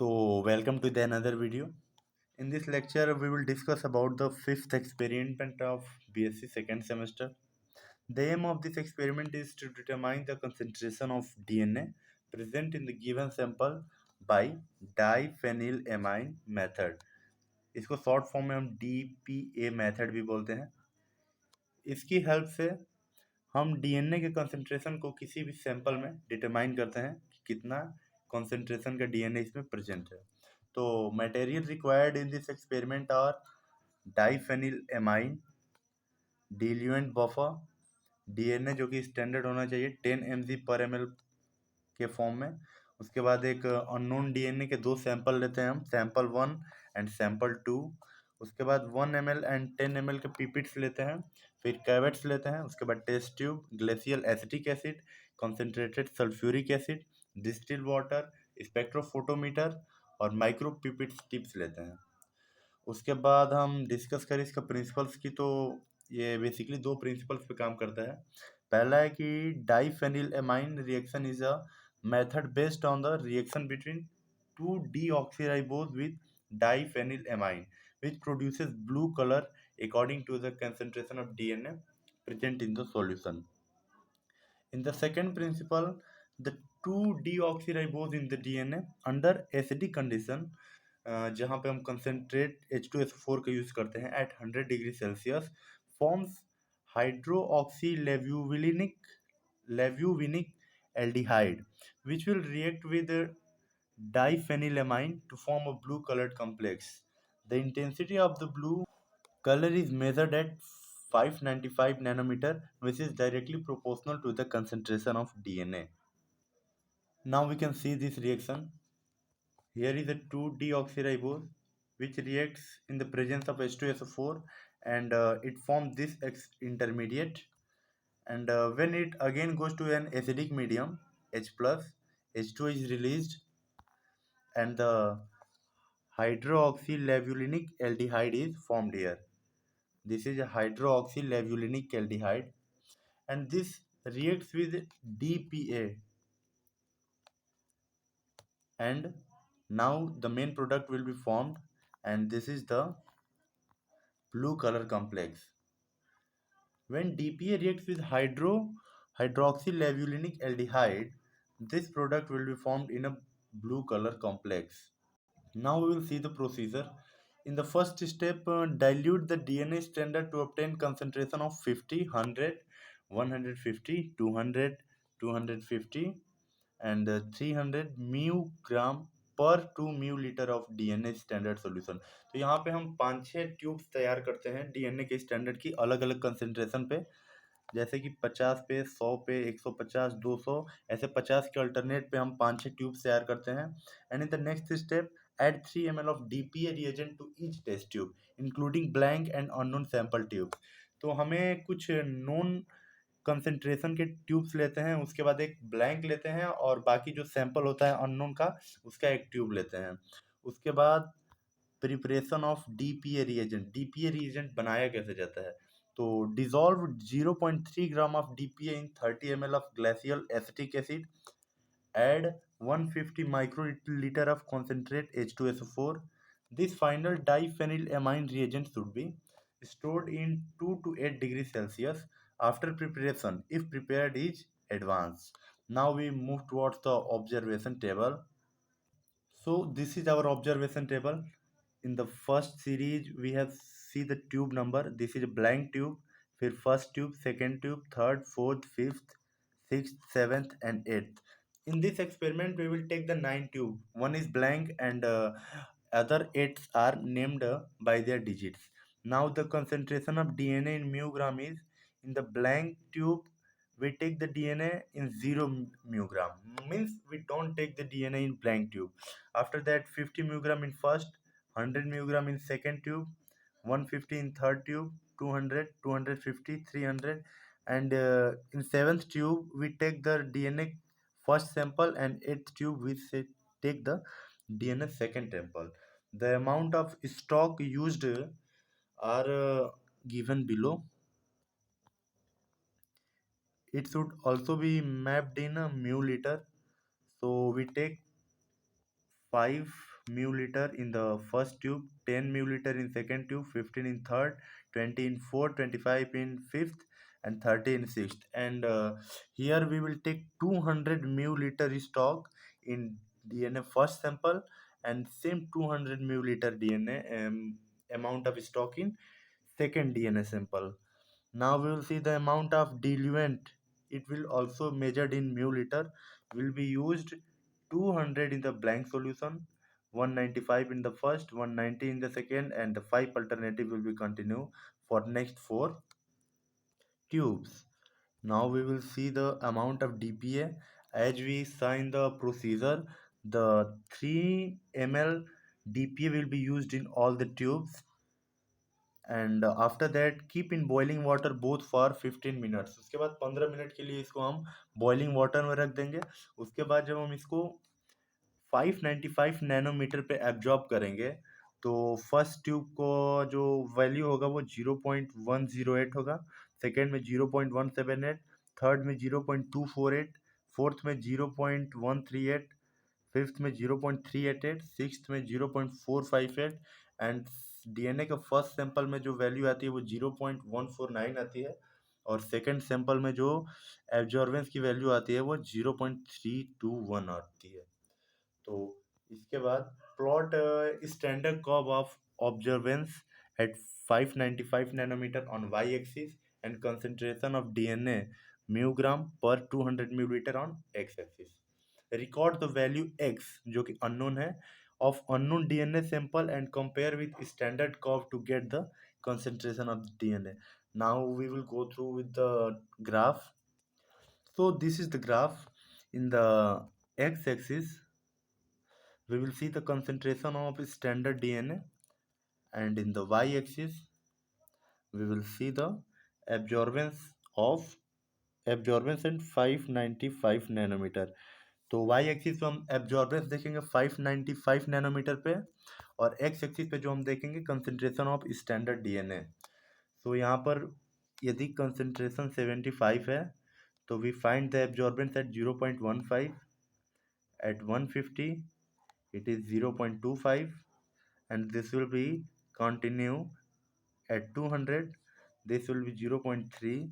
So, welcome to the another video. In this lecture, we will discuss about the fifth experiment of BSc second semester. The aim of this experiment is to determine the concentration of DNA present in the given sample by diphenylamine method. इसको short form में हम DPA method भी बोलते हैं। इसकी help से हम DNA के कंसंट्रेशन को किसी भी सैंपल में डिटरमाइन करते हैं कि कितना कंसंट्रेशन का डीएनए इसमें प्रेजेंट है। तो material required in this experiment are diphenylamine diluent buffer DNA जो कि स्टैंडर्ड होना चाहिए 10 mg/ml के फॉर्म में। उसके बाद एक अननोन डीएनए के दो सैंपल लेते हैं हम, सैंपल 1 एंड सैंपल 2। उसके बाद 1 ml एंड 10 ml के पीपिट्स लेते हैं, फिर कैवेट्स लेते हैं। उसके बाद test tube, glacial acetic acid, concentrated sulphuric acid, distil water, spectrophotometer और माइक्रो पिपिट्स टिप्स लेते हैं। उसके बाद हम डिस्कस करें इसका प्रिंसिपल्स की, तो ये बेसिकली दो प्रिंसिपल्स पे काम करता है। पहला है कि diphenylamine reaction is a method based on the reaction between two deoxyribose with diphenylamine which produces blue color according to the concentration of DNA present in the solution. In the second principle, the two deoxyribose in the DNA under acidic condition, जहाँ पे हम concentrate H2SO4 का use करते हैं at 100 degree Celsius, forms hydroxylevulinic aldehyde which will react with diphenylamine to form a blue colored complex. The intensity of the blue color is measured at 595 nanometer, which is directly proportional to the concentration of DNA. Now we can see this reaction. Here is a 2-deoxyribose which reacts in the presence of H2SO4, and it forms this intermediate. And when it again goes to an acidic medium, H plus, H2 is released, and the hydroxylevulinic aldehyde is formed here. This is a hydroxylevulinic aldehyde, and this reacts with DPA, and now the main product will be formed, and this is the blue color complex. When DPA reacts with hydroxylevulinic aldehyde, this product will be formed in a blue color complex. Now we will see the procedure. In the first step, dilute the DNA standard to obtain concentration of 50, 100, 150, 200, 250 and 300 mu gram पर 2 mu litre of DNA standard solution. तो यहाँ पे हम 5-6 tubes तैयार करते हैं DNA के standard की अलग अलग कंसेंट्रेशन पे, जैसे कि 50 पे, 100 पे, 150, 200, ऐसे 50 के अल्टरनेट पे हम 5-6 ट्यूब्स तैयार करते हैं। And in the next step, add 3 ml of DPA reagent to each test tube, including blank and unknown sample tubes. तो हमें कुछ नोन कंसेंट्रेशन के ट्यूब्स लेते हैं, उसके बाद एक ब्लैंक लेते हैं और बाकी जो सैंपल होता है अननोन का उसका एक ट्यूब लेते हैं। उसके बाद प्रिपरेशन ऑफ डीपीए रिएजेंट बनाया कैसे जाता है, तो dissolve 0.3 gram of DPA in 30 ml of glacial acetic acid, add 150 microliter of concentrate H2SO4. This final diphenylamine reagent should be stored in 2 to 8 degrees Celsius after preparation if prepared is advanced. Now we move towards the observation table. So this is our observation table. In the first series we have see the tube number. This is a blank tube. फिर first tube, second tube, third, fourth, fifth, sixth, seventh and eighth. In this experiment we will take the 9 tube. One is blank and other 8 are named by their digits. Now the concentration of DNA in μg is, in the blank tube we take the DNA in 0 μg, means we don't take the DNA in blank tube. After that 50 mg in first, 100 mg in second tube, 150 in third tube, 200, 250, 300, and in seventh tube we take the DNA first sample, and eighth tube we take the DNA second sample. The amount of stock used are given below. It should also be mapped in a mu liter. So we take 5 milliliter in the first tube, 10 milliliter in second tube, 15 in third, 20 in fourth, 25 in fifth, and 30 in sixth. And here we will take 200 milliliter stock in DNA first sample, and same 200 milliliter DNA amount of stock in second DNA sample. Now we will see the amount of diluent. It will also measured in milliliter. Will be used 200 in the blank solution, 195 in the first, 190 in the second, and the 5 alternative will be continue for next 4 tubes. Now we will see the amount of DPA. As we sign the procedure, the 3 ml DPA will be used in all the tubes, and after that keep in boiling water both for 15 minutes. उसके बाद 15 minute के लिए इसको हम boiling water में रख देंगे। उसके बाद जब हम इसको 595 नैनोमीटर पे एब्जॉर्ब करेंगे, तो फर्स्ट ट्यूब को जो वैल्यू होगा वो 0.108 होगा, सेकेंड में 0.178, थर्ड में 0.248, फोर्थ में 0.138, फिफ्थ में 0.388, सिक्स्थ में 0.458, एंड डीएनए का फर्स्ट सैंपल में जो वैल्यू आती है वो 0.149 आती है, और सेकेंड सैंपल में जो एब्जॉर्बेंस की वैल्यू आती है वो 0.321 आती है। तो इसके बाद plot standard curve of observance at 595 nanometre on Y axis and concentration of DNA mu gram per 200 millilitre on X axis. Record the value x जो कि अननोन है of unknown DNA sample and compare with standard curve to get the concentration of DNA. Now we will go through with the graph. So this is the graph. In the x-axis we will see the concentration of standard DNA, and in the y-axis we will see the absorbance of absorbance and 595 nanometre. तो Y axis पे हम absorbance देखेंगे 595 nanometre पे, और x axis पे जो हम देखेंगे कंसंट्रेशन ऑफ स्टैंडर्ड डीएनए। तो यहाँ पर यदि कंसंट्रेशन 75 है, तो we find the absorbance at 0.15, at 150 it is 0.25, and this will be continue at 200, this will be 0.3.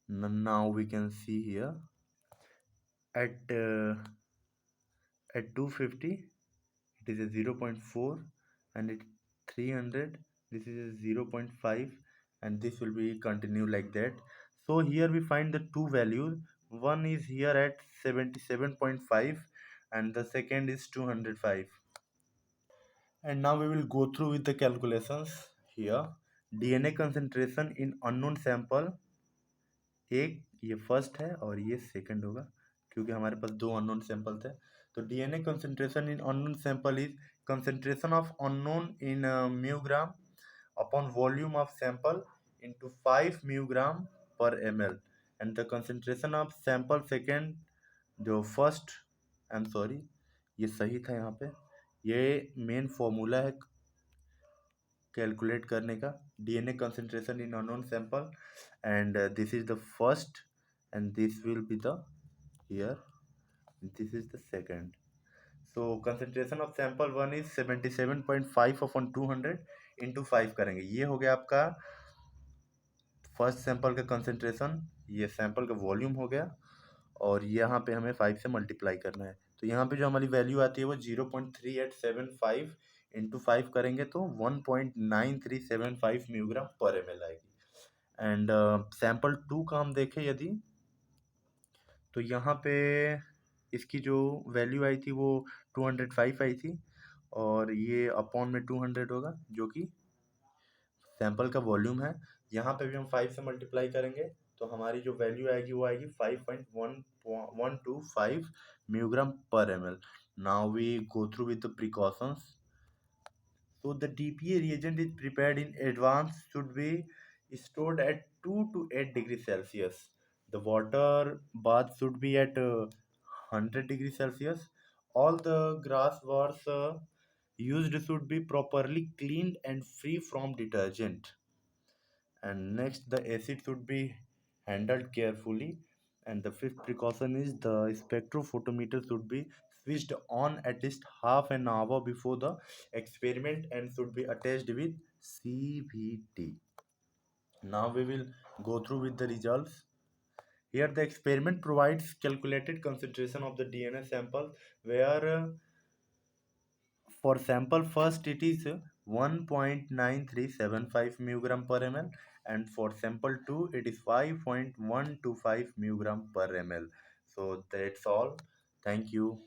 Now we can see here at at 250 it is a 0.4, and at 300 this is a 0.5, and this will be continue like that. So here we find the two values. One is here at 77.5, and the second is 205. And now we will go through with the calculations here. DNA concentration in unknown sample, एक ये first है और ये second होगा, क्योंकि हमारे पास दो unknown sample थे। तो DNA concentration in unknown sample is concentration of unknown in mu gram upon volume of sample into 5 mu gram पर ml, and the concentration of sample second जो फर्स्ट, आई एम सॉरी ये सही था यहाँ पे, ये मेन फॉर्मूला है कैलकुलेट करने का, DNA concentration in unknown sample, and this is the first, and this will be the here, this is the second. So concentration of sample 1 is 77.5 upon 200 into 5 करेंगे, ये हो गया आपका फर्स्ट सैंपल का concentration, ये sample का volume हो गया, और यहाँ पे हमें 5 से मल्टीप्लाई करना है। तो यहाँ पे जो हमारी वैल्यू आती है वो 0.3875 इंटू 5 करेंगे तो 1.9375 म्यूग्राम पर ml आएगी। एंड सैंपल 2 का हम देखें यदि, तो यहाँ पे इसकी जो वैल्यू आई थी वो 205 आई थी, और ये अपॉन में 200 होगा जो कि सैंपल का वॉल्यूम है। यहाँ पे भी हम 5 से मल्टीप्लाई करेंगे तो हमारी जो वैल्यू आएगी वो आएगी 5.125 म्यूग्राम पर ml. Now we go through with the precautions. So the DPA reagent is prepared in advance should be stored at 2 to 8 degrees Celsius. The water bath should be at 100 degrees Celsius. All the grass wars used should be properly cleaned and free from detergent. And next, the acid should be handled carefully. And the fifth precaution is the spectrophotometer should be switched on at least half an hour before the experiment and should be attached with CVT. Now we will go through with the results. Here the experiment provides calculated concentration of the DNA sample where for sample first it is 1.9375 mg per ml, and for sample 2 it is 5.125 mg per ml. So that's all. Thank you.